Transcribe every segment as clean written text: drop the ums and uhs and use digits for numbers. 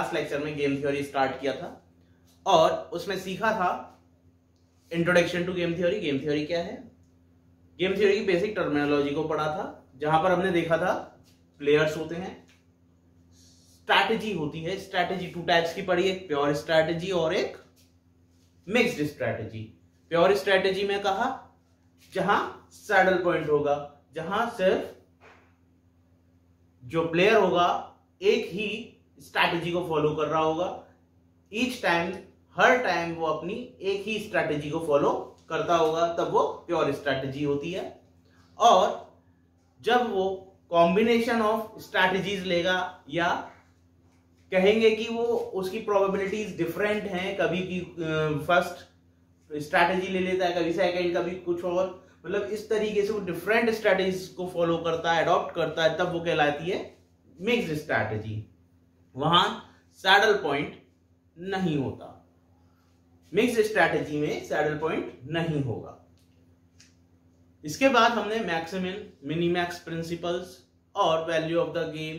Last lecture में game theory start किया था और उसमें सीखा था introduction to game theory. Game theory क्या है, गेम थ्योरी की बेसिक टर्मिनोलॉजी को पढ़ा था, जहां पर हमने देखा था प्लेयर्स होते हैं, स्ट्रैटेजी होती है। स्ट्रैटेजी टू टाइप्स की पढ़ी, एक प्योर स्ट्रैटेजी और एक मिक्स्ड स्ट्रैटेजी। प्योर स्ट्रैटेजी में कहा जहां सैडल पॉइंट होगा, जहां सिर्फ जो प्लेयर होगा एक ही स्ट्रैटेजी को फॉलो कर रहा होगा, ईच टाइम, हर टाइम वो अपनी एक ही स्ट्रैटेजी को फॉलो करता होगा, तब वो प्योर स्ट्रैटेजी होती है। और जब वो कॉम्बिनेशन ऑफ स्ट्रैटेजीज लेगा या कहेंगे कि वो उसकी प्रोबेबिलिटीज डिफरेंट हैं, कभी की फर्स्ट स्ट्रैटेजी ले लेता है, कभी सेकंड, कभी कुछ और, मतलब इस तरीके से वो डिफरेंट स्ट्रैटेजीज को फॉलो करता है, अडॉप्ट करता है, तब वो कहलाती है मिक्स्ड स्ट्रैटेजी। वहां सैडल पॉइंट नहीं होता, मिक्स्ड स्ट्रैटेजी में सैडल पॉइंट नहीं होगा। इसके बाद हमने मैक्सिमम, मिनीमैक्स प्रिंसिपल्स और value of the game,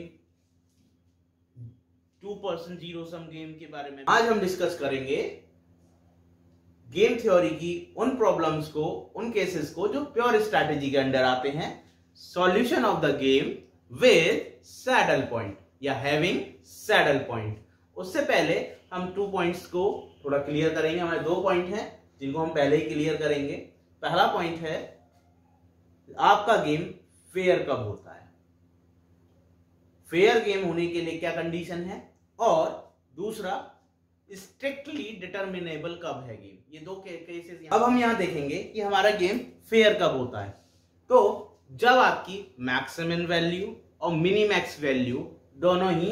2% zero sum game के बारे में आज हम डिस्कस करेंगे। गेम थ्योरी की उन प्रॉब्लम्स को, उन केसेस को जो प्योर स्ट्रैटेजी के अंडर आते हैं। Solution of the game with saddle point या हैविंग सैडल पॉइंट। उससे पहले हम 2 पॉइंट्स को थोड़ा क्लियर करेंगे। हमारे 2 पॉइंट हैं जिनको हम पहले ही क्लियर करेंगे। पहला पॉइंट है आपका गेम फेयर कब होता है, फेयर गेम होने के लिए क्या कंडीशन है, और दूसरा स्ट्रिक्टली डिटर्मिनेबल कब है गेम। ये 2 केसेस अब हम यहां देखेंगे कि हमारा गेम फेयर कब होता है। तो जब आपकी मैक्सिमम वैल्यू और मिनीमैक्स वैल्यू दोनों ही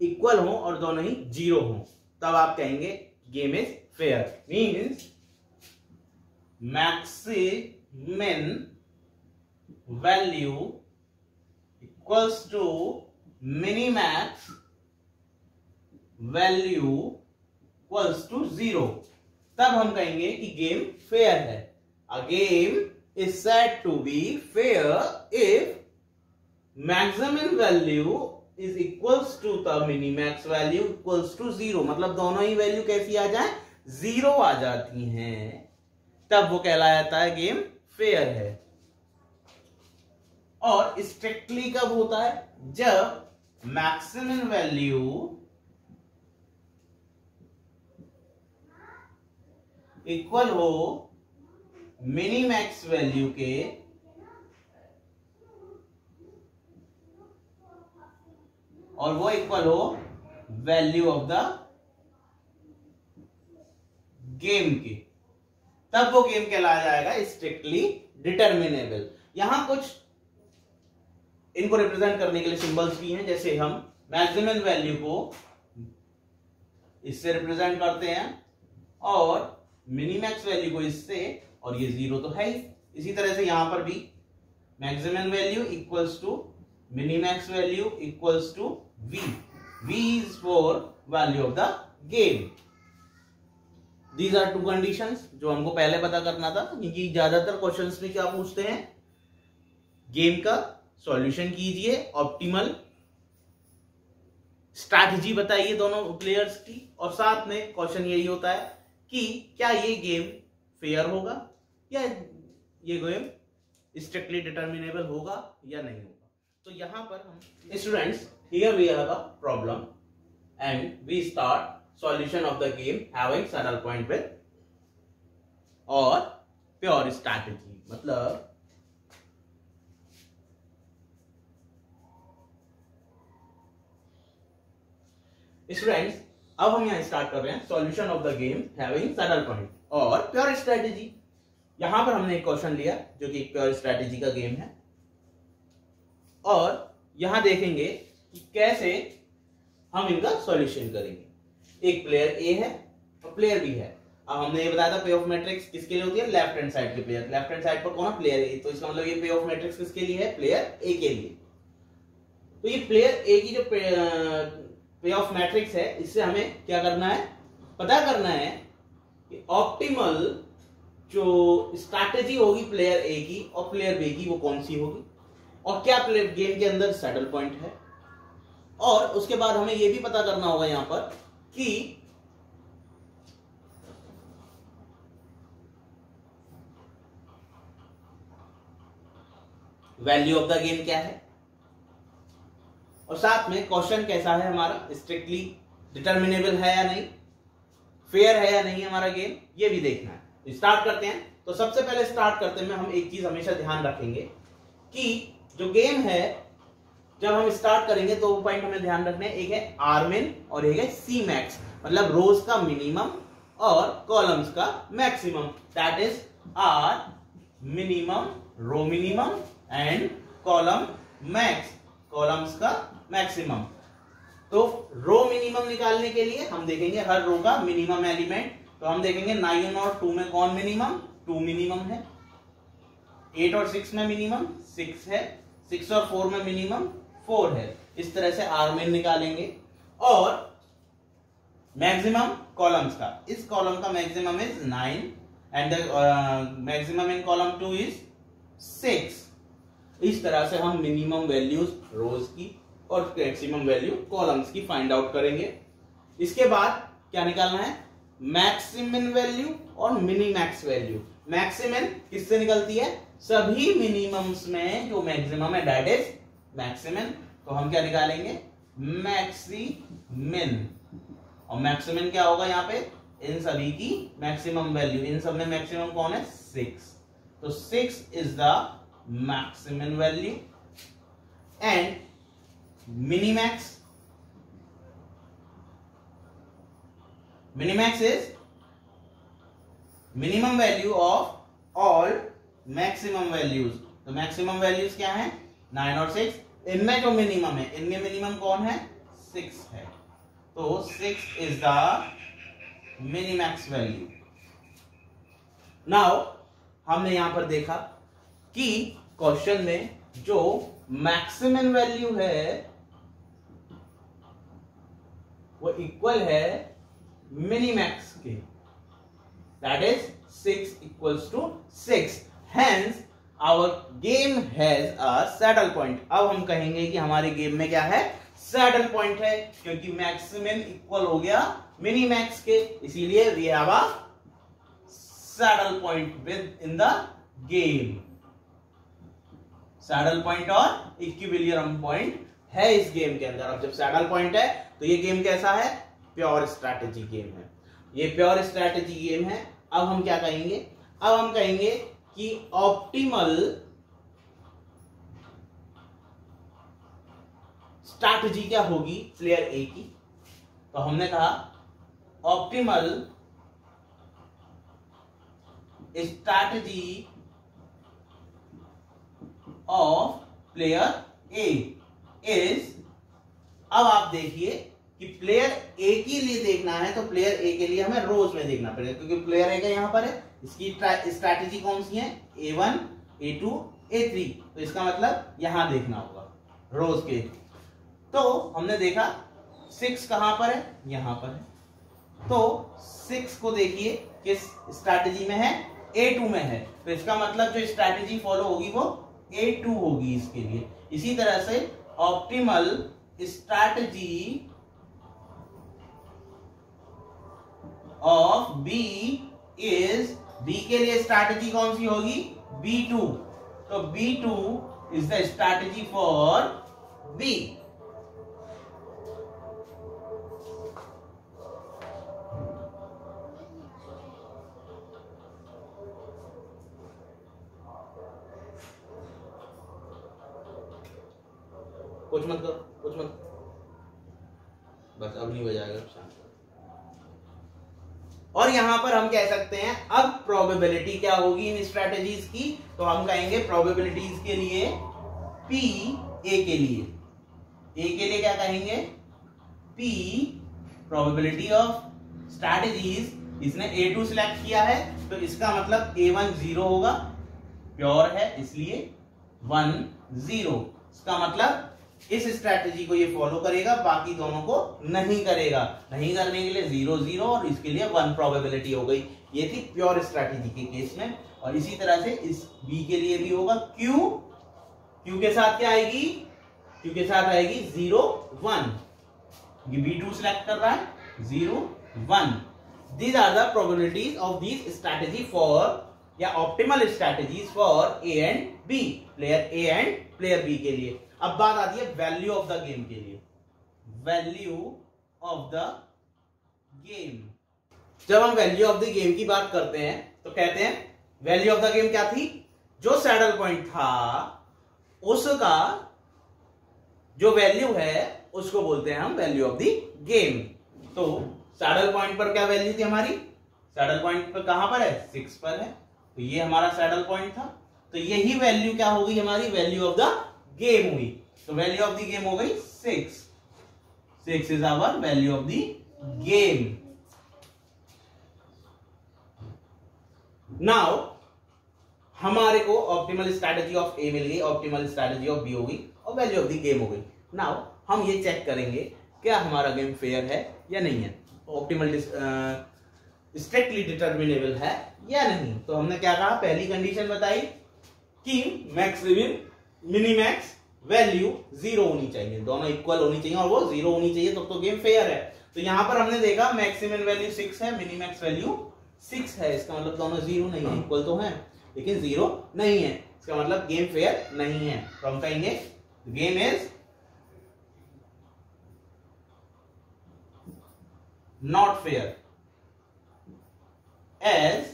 इक्वल हो और दोनों ही 0 हो, तब आप कहेंगे game is fair. Means maximum value equals to minimax value equals to 0, तब हम कहेंगे कि गेम फेयर है। A game is said to be fair if maximum value is equals to the minimax value equals to 0। मतलब दोनों ही value कैसी आ जाए, 0 आ जाती हैं, तब वो कहलाया जाता है गेम फेयर है। और स्ट्रिक्टली कब होता है, जब मैक्सिमम वैल्यू इक्वल हो मिनीमैक्स वैल्यू के और वो इक्वल हो वैल्यू ऑफ द गेम के, तब वो गेम कहलाया जाएगा स्ट्रिक्टली डिटर्मिनेबल। यहां कुछ इनको रिप्रेजेंट करने के लिए सिंबल्स भी हैं, जैसे हम मैक्सिमम वैल्यू को इससे रिप्रेजेंट करते हैं और मिनीमैक्स वैल्यू को इससे, और ये 0 तो है ही। इसी तरह से यहां पर भी maximum value equals to minimax value equals to v is for value of the game। These are 2 conditions जो हमको पहले पता करना था, क्योंकि ज्यादातर क्वेश्चंस में क्या पूछते हैं, गेम का सॉल्यूशन कीजिए, ऑप्टिमल स्ट्रैटेजी बताइए दोनों प्लेयर्स की, और साथ में क्वेश्चन यही होता है कि क्या ये गेम फेयर होगा या ये गेम स्ट्रिक्टली डिटर्मिनेबल होगा या नहीं होगा। तो यहां पर हम students, here we have a problem and we start solution of the game having saddle point with और pure strategy। मतलब स्टूडेंट्स अब हम यहां स्टार्ट कर रहे हैं solution of the game having saddle point और प्योर स्ट्रेटेजी। यहां पर हमने एक क्वेश्चन लिया जो कि प्योर स्ट्रेटेजी का गेम है, और यहां देखेंगे कि कैसे हम इनका सॉल्यूशन करेंगे। एक प्लेयर ए है और प्लेयर बी है। अब हमने ये बताया था पे ऑफ मैट्रिक्स किसके लिए होती है, लेफ्ट हैंड साइड के प्लेयर। लेफ्ट हैंड साइड पर कौन है, प्लेयर ए। तो इसका मतलब ये पे ऑफ मैट्रिक्स किसके लिए है, प्लेयर ए के लिए। तो ये प्लेयर ए की जो पे ऑफ मैट्रिक्स है, इससे हमें क्या करना है, पता करना है कि ऑप्टिमल जो स्ट्रैटेजी होगी प्लेयर ए की और प्लेयर बी की वो कौन सी होगी, और क्या प्लेयर गेम के अंदर सैडल पॉइंट है। और उसके बाद हमें यह भी पता करना होगा यहां पर कि वैल्यू ऑफ द गेम क्या है, और साथ में क्वेश्चन कैसा है हमारा, स्ट्रिक्टली डिटर्मिनेबल है या नहीं, फेयर है या नहीं हमारा गेम, ये भी देखना है। स्टार्ट करते हैं। तो सबसे पहले स्टार्ट करते में हम एक चीज हमेशा ध्यान रखेंगे कि जो गेम है जब हम स्टार्ट करेंगे तो वो पॉइंट हमें ध्यान रखने हैं, एक है आर मिन और एक है सी मैक्स, मतलब रोज का मिनिमम और कॉलम्स का maximum, that is R minimum, row minimum and column max, columns का मैक्सिमम। तो रो मिनिमम निकालने के लिए हम देखेंगे हर रो का मिनिमम एलिमेंट, तो हम देखेंगे 9 और 2 में कौन मिनिमम, 2 मिनिमम है, 8 और 6 में मिनिमम 6 है, 6 और 4 में मिनिमम 4 है। इस तरह से आर मिन निकालेंगे। और मैक्सिमम कॉलम्स का, इस कॉलम का maximum is 9 and the maximum in column 2 is 6। इस तरह से हम मिनिमम वैल्यूज रोज की और मैक्सिमम वैल्यू कॉलम्स की फाइंड आउट करेंगे। इसके बाद क्या निकालना है, मैक्सिमम वैल्यू और मिनी मैक्स वैल्यू। मैक्सिमम किससे निकलती है, सभी मिनिमम्स में जो मैक्सिमम है दैट इज मैक्सिमम, तो हम क्या निकालेंगे, मैक्सिमम। और मैक्सिमम क्या होगा यहाँ पे, इन सभी की मैक्सिमम वैल्यू, इन सब में मैक्सिमम कौन है, 6, तो 6 is the maximum value. And minimax, minimax is minimum value of all maximum values. तो मैक्सिमम वैल्यूज क्या है, 9 और 6, इनमें जो मिनिमम है, इनमें मिनिमम कौन है, 6 है, तो 6 is the minimax value. Now हमने यहां पर देखा कि क्वेश्चन में जो मैक्सिमम वैल्यू है वो इक्वल है मिनिमैक्स के, that is 6 equals to 6, hence our game has a saddle point. अब हम कहेंगे कि हमारे गेम में क्या है, सैडल पॉइंट है, क्योंकि मैक्सिमम इक्वल हो गया मिनिमैक्स के, इसीलिए we have a saddle point within the game. Saddle point और इक्विलिब्रियम पॉइंट है इस गेम के अंदर। अब जब सैडल पॉइंट है तो ये गेम कैसा है, प्योर स्ट्रैटेजी गेम है, ये प्योर स्ट्रैटेजी गेम है। अब हम क्या कहेंगे, अब हम कहेंगे कि ऑप्टिमल स्ट्रैटेजी क्या होगी प्लेयर ए की, तो हमने कहा optimal strategy of player A is, अब आप देखिए कि प्लेयर ए के लिए देखना है तो प्लेयर ए के लिए हमें रोज में देखना पड़ेगा, क्योंकि प्लेयर ए का यहां पर है, इसकी स्ट्रैटेजी कौन सी है, A1 A2 A3, तो इसका मतलब यहां देखना होगा रोज के। तो हमने देखा 6 कहां पर है, यहां पर है, तो 6 को देखिए किस स्ट्रैटेजी में है, A2 में है, तो इसका मतलब जो स्ट्रैटेजी फॉलो होगी वो A2 होगी इसके लिए। इसी तरह से optimal strategy of B is, B के लिए स्ट्रैटेजी कौन सी होगी, B2, तो B2 is the strategy for B। कुछ मत करो, कुछ मत, बस अब नहीं बजाएगा, शांत। और यहां पर हम कह सकते हैं अब प्रोबेबिलिटी क्या होगी इन स्ट्रैटेजीज की, तो हम कहेंगे प्रोबेबिलिटीज के लिए P A के लिए, A के लिए क्या कहेंगे, P प्रोबेबिलिटी ऑफ स्ट्रैटेजीज, इसने A2 सिलेक्ट किया है तो इसका मतलब A1 0 होगा, प्योर है इसलिए 1 0, इसका मतलब इस स्ट्रैटेजी को ये फॉलो करेगा, बाकी दोनों को नहीं करेगा, नहीं करने के लिए 0 0 और इसके लिए 1 प्रोबेबिलिटी हो गई। ये थी प्योर स्ट्रैटेजी के केस में। और इसी तरह से इस बी के लिए भी होगा, क्यू के साथ क्या आएगी, Q के साथ आएगी 0 1, ये B2 सिलेक्ट कर रहा है 0 1. These are the probabilities of these strategy for या optimal strategies for A and B, player A and player B के लिए. अब बात आती है वैल्यू ऑफ द गेम के लिए. वैल्यू ऑफ द गेम, जब हम वैल्यू ऑफ द गेम की बात करते हैं तो कहते हैं वैल्यू ऑफ द गेम क्या थी, जो सैडल पॉइंट था उसका जो वैल्यू है उसको बोलते हैं हम वैल्यू ऑफ द गेम. तो सैडल पॉइंट पर क्या वैल्यू थी हमारी, सैडल पॉइंट पर कहां पर है 6 पर है, तो ये हमारा सैडल पॉइंट था. तो यही वैल्यू क्या हो गई हमारी, वैल्यू ऑफ द गेम हुई. तो वैल्यू ऑफ द गेम हो गई 6. 6 is our value of the game. Now हमारे को ऑप्टिमल स्ट्रैटेजी ऑफ ए मिल गई, ऑप्टिमल स्ट्रैटेजी ऑफ बी हो गई और वैल्यू ऑफ द गेम हो गई. नाउ हम ये चेक करेंगे क्या हमारा गेम फेयर है या नहीं है, ऑप्टिमल स्ट्रिक्टली डिटर्मिनेबल है या नहीं. तो हमने क्या कहा, पहली कंडीशन बताई कि मैक्सिमम मिनिमैक्स वैल्यू 0 होनी चाहिए, दोनों इक्वल होनी चाहिए और वो 0 होनी चाहिए तो गेम फेयर है. तो यहां पर हमने देखा मैक्सिमम वैल्यू 6 है, मिनिमैक्स वैल्यू 6 है, इसका मतलब दोनों 0 नहीं है, इक्वल तो है लेकिन 0 नहीं है, इसका मतलब गेम फेयर नहीं है. तो हम कहेंगे game is not fair as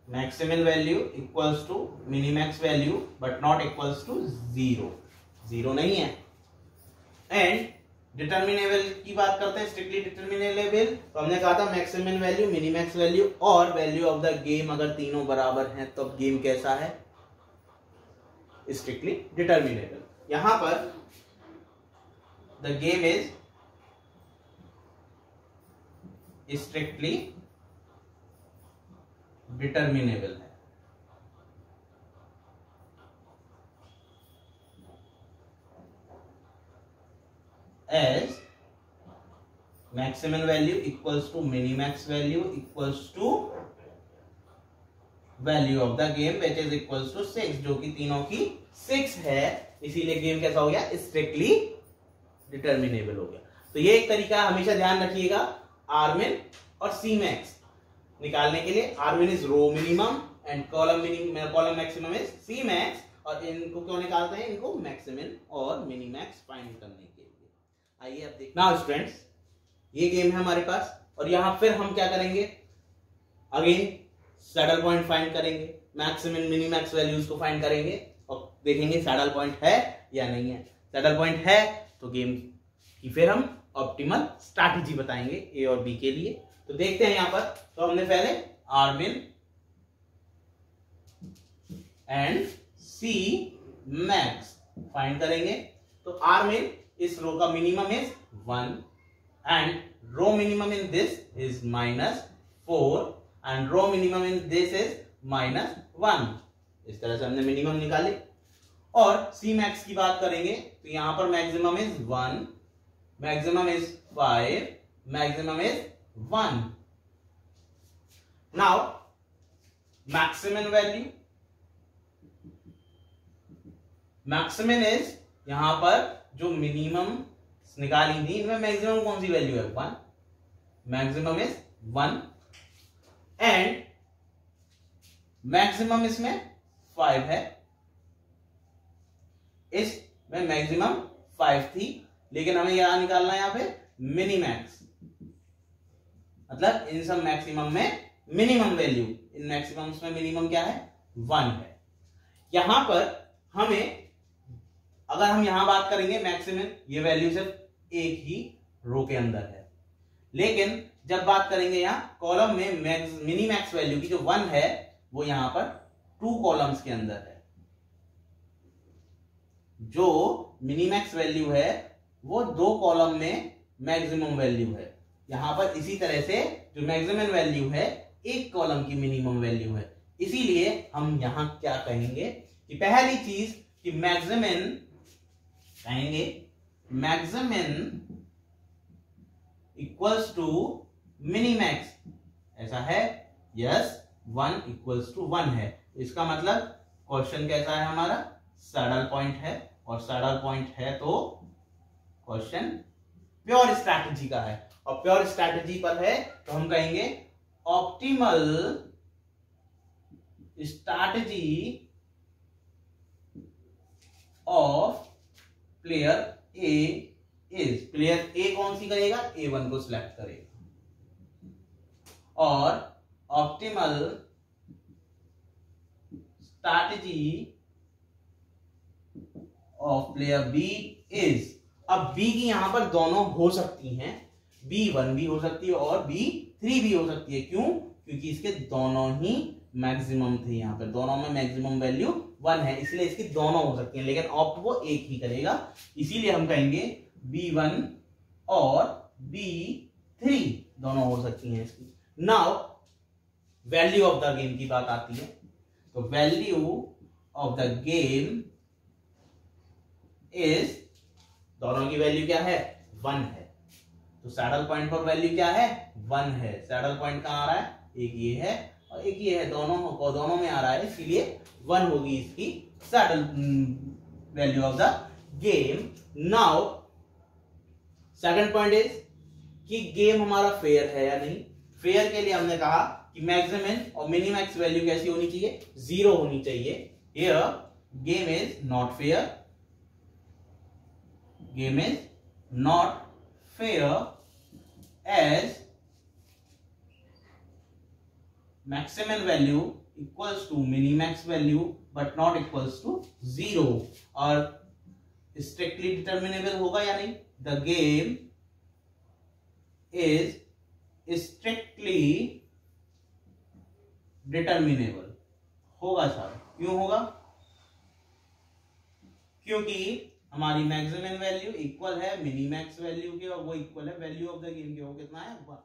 maximal value equals to minimax value but not equals to 0. 0 नहीं है. एंड डिटर्मिनेबल की बात करते हैं, स्ट्रिक्टली डिटर्मिनेबल. तो हमने कहा था मैक्सिमम वैल्यू, मिनिमैक्स वैल्यू और वैल्यू ऑफ द गेम अगर तीनों बराबर हैं तो गेम कैसा है, स्ट्रिक्टली डिटर्मिनेबल. यहां पर the game is strictly determinable है. As maximum value equals to minimax value equals to value of the game which is equals to 6, जो कि तीनों की 6 है, इसीलिए गेम कैसा हो गया, स्ट्रिक्टली डिटर्मिनेबल हो गया. तो ये एक तरीका हमेशा ध्यान रखिएगा आरमिन और सी मैक्स निकालने के लिए. R min is row minimum and column maximum is C max. और इनको क्यों निकालते हैं, इनको मैक्सिमम और मिनिमैक्स फाइंड करने के लिए. आइए अब देखते हैं. नाउ स्टूडेंट्स, ये गेम है हमारे पास और यहां फिर हम क्या करेंगे, अगेन सैडल पॉइंट फाइंड करेंगे, मैक्सिमम मिनिमैक्स वैल्यूज को फाइंड करेंगे और देखेंगे सैडल पॉइंट है या नहीं है. सैडल पॉइंट है तो गेम की फिर हम ऑप्टिमल स्ट्रैटेजी बताएंगे ए और बी के लिए. तो देखते हैं यहां पर. तो हमने पहले R min and C max find करेंगे. तो आरमिन इस रो का minimum is 1 and row minimum in this is -4 and row minimum in this is -1. इस तरह से हमने मिनिमम निकाले. और सी मैक्स की बात करेंगे तो यहां पर maximum is 1, maximum is 5, maximum is 1. Now maximum value, maximum is यहां पर जो मिनिमम निकाली थी इनमें मैक्सिमम कौन सी वैल्यू है 1, मैक्सिमम इज 1 एंड मैक्सिमम इसमें 5 है. इसमें मैक्सिमम 5 थी लेकिन हमें यहां निकालना है यहां पे मिनिमैक्स, मतलब इन सब मैक्सिमम में मिनिमम वैल्यू, इन मैक्सिमम्स में मिनिमम क्या है 1 है. यहां पर हमें अगर हम यहां बात करेंगे मैक्सिमम, ये वैल्यू सिर्फ एक ही रो के अंदर है, लेकिन जब बात करेंगे यहां कॉलम में मिनिमैक्स वैल्यू की जो 1 है वो यहां पर 2 कॉलम्स के अंदर है. जो मिनिमैक्स वैल्यू है वो 2 कॉलम में मैक्सिमम वैल्यू है. यहां पर इसी तरह से जो मैक्सिमम वैल्यू है एक कॉलम की मिनिमम वैल्यू है. इसीलिए हम यहां क्या कहेंगे कि पहली चीज कि मैक्सिमम कहेंगे, मैक्सिमम इक्वल्स टू मिनिमैक्स. ऐसा है, यस 1 इक्वल्स टू 1 है. इसका मतलब क्वेश्चन कैसा है हमारा, सैडल पॉइंट है, और सैडल पॉइंट है तो क्वेश्चन प्योर स्ट्रैटेजी का है, और प्योर स्ट्रैटेजी पर है तो हम कहेंगे optimal strategy of player A is, player A कौन सी करेगा, A1 को सिलेक्ट करेगा, और optimal strategy of player B is, अब बी की यहां पर दोनों हो सकती हैं, B1 भी हो सकती है और B3 भी हो सकती है, क्यों, क्योंकि इसके दोनों ही मैक्सिमम थे, यहां पर दोनों में मैक्सिमम वैल्यू 1 है, इसलिए इसकी दोनों हो सकती हैं, लेकिन ऑप्ट वो एक ही करेगा, इसीलिए हम कहेंगे B1 और B3 दोनों हो सकती हैं इसकी। Now value of the game की बात आती है, तो value of the game is, दोनों की वैल्यू क्या है, 1 है, तो सैडल पॉइंट पर वैल्यू क्या है, 1 है, सैडल पॉइंट कहां आ रहा है, एक ये है और एक ये है, दोनों में आ रहा है, इसलिए 1 होगी इसकी saddle value of the game. Now second point is कि गेम हमारा फेयर है या नहीं, फेयर के लिए हमने कहा कि मैक्सिमम और मिनिमैक्स वैल्यू कैसी होनी चाहिए, 0 होनी चाहिए, here game is not fair, game is not fair as maximum value equals to minimax value but not equals to 0, और strictly determinable होगा या नहीं, the game is strictly determinable होगा सर, क्यों होगा, क्योंकि हमारी मैक्सिमम वैल्यू इक्वल है मिनिमैक्स वैल्यू के, और वो इक्वल है वैल्यू ऑफ द गेम के, वो कितना है, 1।